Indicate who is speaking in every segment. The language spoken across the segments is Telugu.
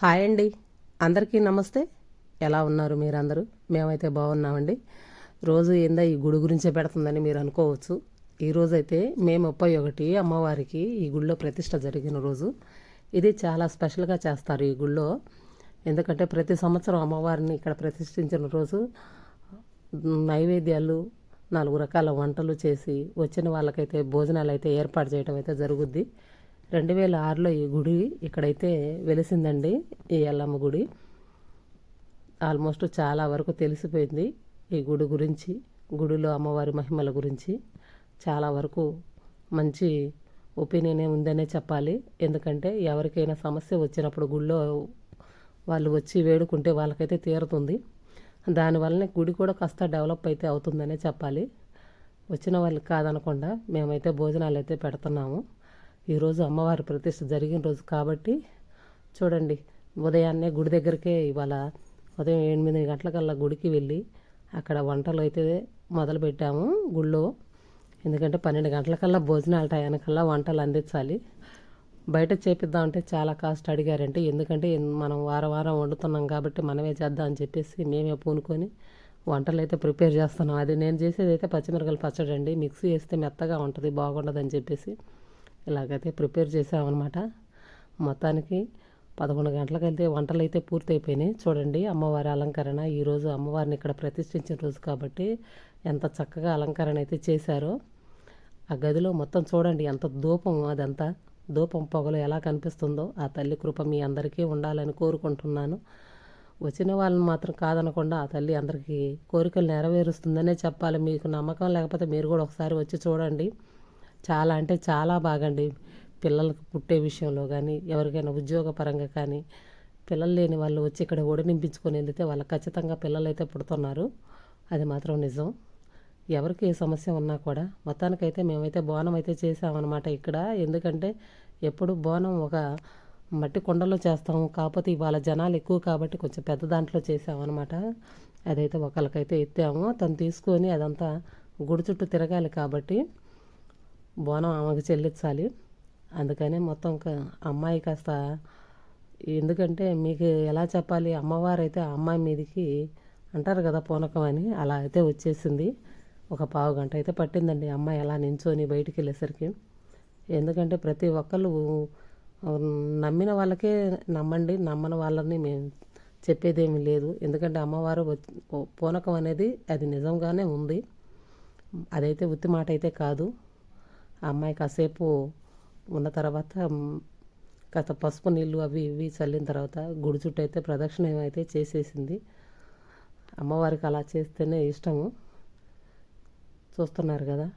Speaker 1: హాయ్ అండి. అందరికీ నమస్తే. ఎలా ఉన్నారు మీరందరూ? మేమైతే బాగున్నామండి. రోజు ఏందా ఈ గుడి గురించే పెడుతుందని మీరు అనుకోవచ్చు. ఈరోజైతే మే 31 అమ్మవారికి ఈ గుడిలో ప్రతిష్ట జరిగిన రోజు. ఇది చాలా స్పెషల్గా చేస్తారు ఈ గుడిలో. ఎందుకంటే ప్రతి సంవత్సరం అమ్మవారిని ఇక్కడ ప్రతిష్ఠించిన రోజు నైవేద్యాలు 4 రకాల వంటలు చేసి వచ్చిన వాళ్ళకైతే భోజనాలు అయితే ఏర్పాటు చేయడం అయితే జరుగుద్ది. 2006లో ఈ గుడి ఇక్కడైతే వెలిసిందండి. ఈ ఎల్లమ్మ గుడి ఆల్మోస్ట్ చాలా వరకు తెలిసిపోయింది ఈ గుడి గురించి, గుడిలో అమ్మవారి మహిమల గురించి చాలా వరకు మంచి ఒపీనియనే ఉందనే చెప్పాలి. ఎందుకంటే ఎవరికైనా సమస్య వచ్చినప్పుడు గుడిలో వాళ్ళు వచ్చి వేడుకుంటే వాళ్ళకైతే తీరుతుంది. దానివల్లనే గుడి కూడా కాస్త డెవలప్ అయితే అవుతుందనే చెప్పాలి. వచ్చిన వాళ్ళకి కాదనకుండా మేమైతే భోజనాలు అయితే పెడుతున్నాము. ఈరోజు అమ్మవారి ప్రతిష్ఠ జరిగిన రోజు కాబట్టి చూడండి, ఉదయాన్నే గుడి దగ్గరికే ఇవాళ ఉదయం 8 గంటలకల్లా గుడికి వెళ్ళి అక్కడ వంటలు అయితే మొదలుపెట్టాము గుళ్ళో. ఎందుకంటే 12 గంటలకల్లా భోజనాల టయానికల్లా వంటలు అందించాలి. బయట చేపిద్దామంటే చాలా కాస్ట్ అడిగారంటే, ఎందుకంటే మనం వారం వారం వండుతున్నాం కాబట్టి మనమే చేద్దాం అని చెప్పేసి మేమే పూనుకొని వంటలు అయితే ప్రిపేర్ చేస్తున్నాం. అది నేను చేసేది అయితే పచ్చిమిరపకాయల పచ్చడి అండి. మిక్సీ వేస్తే మెత్తగా ఉంటుంది, బాగుండదని చెప్పేసి ఇలాగైతే ప్రిపేర్ చేసామన్నమాట. మొత్తానికి 11 గంటలకైతే వంటలు అయితే పూర్తయిపోయినాయి. చూడండి అమ్మవారి అలంకరణ. ఈరోజు అమ్మవారిని ఇక్కడ ప్రతిష్ఠించిన రోజు కాబట్టి ఎంత చక్కగా అలంకరణ అయితే చేశారో. ఆ గదిలో మొత్తం చూడండి ఎంత ధూపం, అదంతా ధూపం పొగలు ఎలా కనిపిస్తుందో. ఆ తల్లి కృప మీ అందరికీ ఉండాలని కోరుకుంటున్నాను. వచ్చిన వాళ్ళని మాత్రం కాదనకుండా ఆ తల్లి అందరికీ కోరికలు నెరవేరుస్తుందనే చెప్పాలి. మీకు నమ్మకం లేకపోతే మీరు కూడా ఒకసారి వచ్చి చూడండి. చాలా అంటే చాలా బాగండి. పిల్లలకు పుట్టే విషయంలో కానీ, ఎవరికైనా ఉద్యోగపరంగా కానీ, పిల్లలు లేని వాళ్ళు వచ్చి ఇక్కడ ఒడి నింపించుకొని వెళితే వాళ్ళకి ఖచ్చితంగా పిల్లలు అయితే పుడుతున్నారు. అది మాత్రం నిజం. ఎవరికి ఏ సమస్య ఉన్నా కూడా మొత్తానికైతే మేమైతే బోనం అయితే చేసామన్నమాట ఇక్కడ. ఎందుకంటే ఎప్పుడు బోనం ఒక మట్టి కుండలో చేస్తాము, కాకపోతే ఇవాళ జనాలు ఎక్కువ కాబట్టి కొంచెం పెద్ద దాంట్లో చేసామన్నమాట. అదైతే ఒకరికైతే ఎత్తాము, తను తీసుకొని అదంతా గుడి చుట్టూ తిరగాలి కాబట్టి బోనం ఆమెకు చెల్లించాలి. అందుకనే మొత్తం అమ్మాయి కాస్త, ఎందుకంటే మీకు ఎలా చెప్పాలి, అమ్మవారు అయితే ఆ అమ్మాయి మీదకి అంటారు కదా పూనకం అని, అలా అయితే వచ్చేసింది. ఒక పావు గంట అయితే పట్టిందండి అమ్మాయి అలా నించొని బయటికి వెళ్ళేసరికి. ఎందుకంటే ప్రతి ఒక్కళ్ళు నమ్మిన వాళ్ళకే నమ్మండి, నమ్మని వాళ్ళని మేము చెప్పేదేమీ లేదు. ఎందుకంటే అమ్మవారు పూనకం అనేది అది నిజంగానే ఉంది, అదైతే ఉత్తి మాట అయితే కాదు. ఆ అమ్మాయి కాసేపు ఉన్న తర్వాత కాస్త పసుపు నీళ్ళు అవి ఇవి చల్లిన తర్వాత గుడి చుట్టూ అయితే ప్రదక్షిణ అయితే చేసేసింది. అమ్మవారికి అలా చేస్తేనే ఇష్టము. చూస్తున్నారు కదా.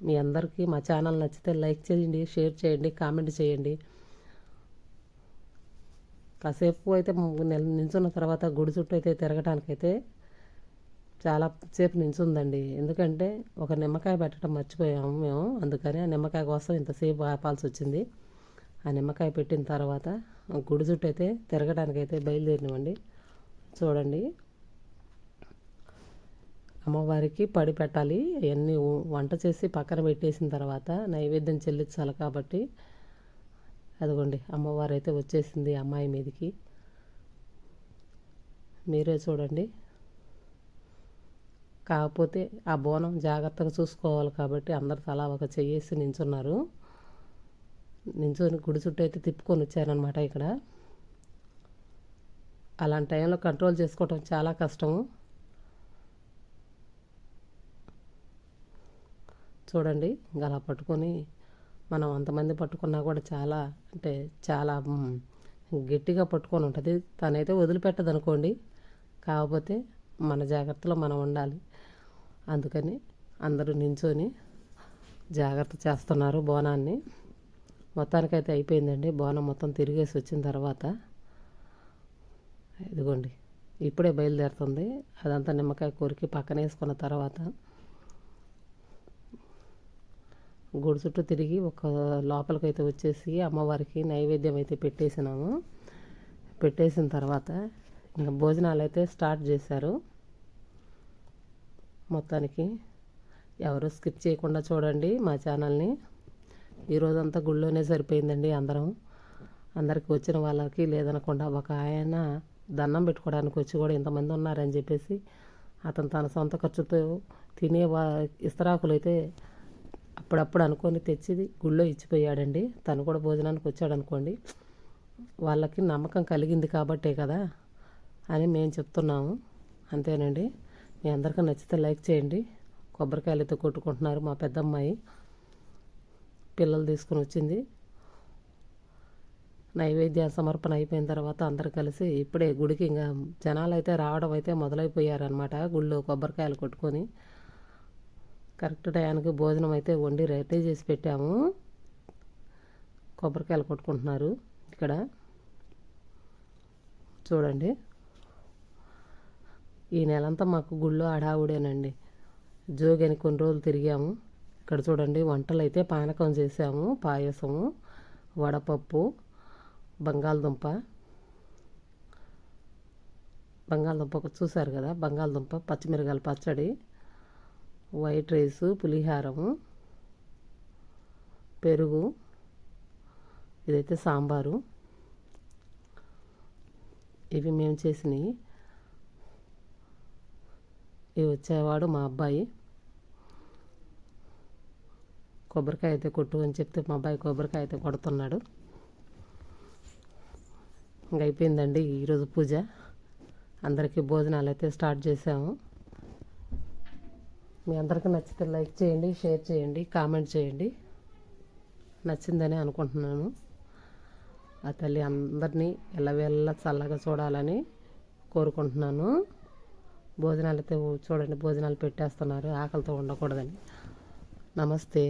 Speaker 1: మీ అందరికీ మా ఛానల్ నచ్చితే లైక్ చేయండి, షేర్ చేయండి, కామెంట్ చేయండి. కాసేపు అయితే నించున్న తర్వాత గుడి చుట్టూ అయితే తిరగటానికైతే చాలా సేపు నించుందండి. ఎందుకంటే ఒక నిమ్మకాయ పెట్టడం మర్చిపోయాము మేము, అందుకని ఆ నిమ్మకాయ కోసం ఇంతసేపు ఆపాల్సి వచ్చింది. ఆ నిమ్మకాయ పెట్టిన తర్వాత గుడి చుట్టూ అయితే తిరగడానికైతే బయలుదేరినామండి. చూడండి అమ్మవారికి పడి పెట్టాలి. అవన్నీ వంట చేసి పక్కన పెట్టేసిన తర్వాత నైవేద్యం చెల్లించాలి కాబట్టి అదిగోండి అమ్మవారు అయితే వచ్చేసింది అమ్మాయి మీదకి. మీరే చూడండి. కాకపోతే ఆ బోనం జాగ్రత్తగా చూసుకోవాలి కాబట్టి అందరు తలా ఒక చెయ్యేసి నించున్నారు. నించుని గుడి చుట్టూ అయితే తిప్పుకొని వచ్చారనమాట ఇక్కడ. అలాంటి టైంలో కంట్రోల్ చేసుకోవటం చాలా కష్టము. చూడండి అలా పట్టుకొని మనం అంతమంది పట్టుకున్నా కూడా చాలా అంటే చాలా గట్టిగా పట్టుకొని ఉంటుంది. తనైతే వదిలిపెట్టదు అనుకోండి, కాకపోతే మన జాగ్రత్తలో మనం ఉండాలి. అందుకని అందరూ నించొని జాగ్రత్త చేస్తున్నారు బోనాన్ని. మొత్తానికైతే అయిపోయిందండి. బోనం మొత్తం తిరిగేసి వచ్చిన తర్వాత ఇదిగోండి ఇప్పుడే బయలుదేరుతుంది. అదంతా నిమ్మకాయ కొరికి పక్కన వేసుకున్న తర్వాత గుడి చుట్టూ తిరిగి ఒక లోపలికైతే వచ్చేసి అమ్మవారికి నైవేద్యం అయితే పెట్టేసినాము. పెట్టేసిన తర్వాత ఇంకా భోజనాలు అయితే స్టార్ట్ చేశారు. మొత్తానికి ఎవరు స్కిప్ చేయకుండా చూడండి మా ఛానల్ని. ఈరోజంతా గుళ్ళోనే సరిపోయిందండి అందరం. అందరికి వచ్చిన వాళ్ళకి లేదనకుండా ఒక ఆయన దండం పెట్టుకోవడానికి వచ్చి కూడా ఇంతమంది ఉన్నారని చెప్పేసి అతను తన సొంత ఖర్చుతో తినే ఇస్తరాకులు అయితే అప్పుడప్పుడు అనుకొని తెచ్చి గుళ్ళో ఇచ్చిపోయాడండి. తను కూడా భోజనానికి వచ్చాడు అనుకోండి. వాళ్ళకి నమ్మకం కలిగింది కాబట్టే కదా అని మేము చెప్తున్నాము. అంతేనండి. మీ అందరికీ నచ్చితే లైక్ చేయండి. కొబ్బరికాయలతో కొట్టుకుంటున్నారు మా పెద్దమ్మాయి. పిల్లలు తీసుకుని వచ్చింది. నైవేద్య సమర్పణ అయిపోయిన తర్వాత అందరు కలిసి ఇప్పుడే గుడికి ఇంకా జనాలు అయితే రావడం అయితే మొదలైపోయారనమాట. గుళ్ళో కొబ్బరికాయలు కొట్టుకొని కరెక్ట్ టయానికి భోజనం అయితే వండి రెడీ చేసి పెట్టాము. కొబ్బరికాయలు కొట్టుకుంటున్నారు ఇక్కడ చూడండి. ఈ నెలంతా మాకు గుళ్ళో హడావుడేనండి. జోగని కొన్ని రోజులు తిరిగాము. ఇక్కడ చూడండి వంటలు అయితే పానకం చేసాము, పాయసము, వడపప్పు, బంగాళదుంప చూసారు కదా, బంగాళదుంప పచ్చిమిరకాయల పచ్చడి, వైట్ రైసు, పులిహారము, పెరుగు, ఇదైతే సాంబారు. ఇవి మేము చేసినవి. ఇవి వచ్చేవాడు మా అబ్బాయి. కొబ్బరికాయ అయితే కొట్టు అని చెప్తే మా అబ్బాయి కొబ్బరికాయ అయితే కొడుతున్నాడు. ఇంక అయిపోయిందండి ఈరోజు పూజ. అందరికీ భోజనాలు అయితే స్టార్ట్ చేసాము. మీ అందరికీ నచ్చితే లైక్ చేయండి, షేర్ చేయండి, కామెంట్ చేయండి. నచ్చిందని అనుకుంటున్నాను. ఆ తల్లి అందరినీ ఎల్లవేళ్ళ చల్లగా చూడాలని కోరుకుంటున్నాను. భోజనాలు అయితే చూడండి, భోజనాలు పెట్టేస్తున్నారు ఆకలితో ఉండకూడదని. నమస్తే.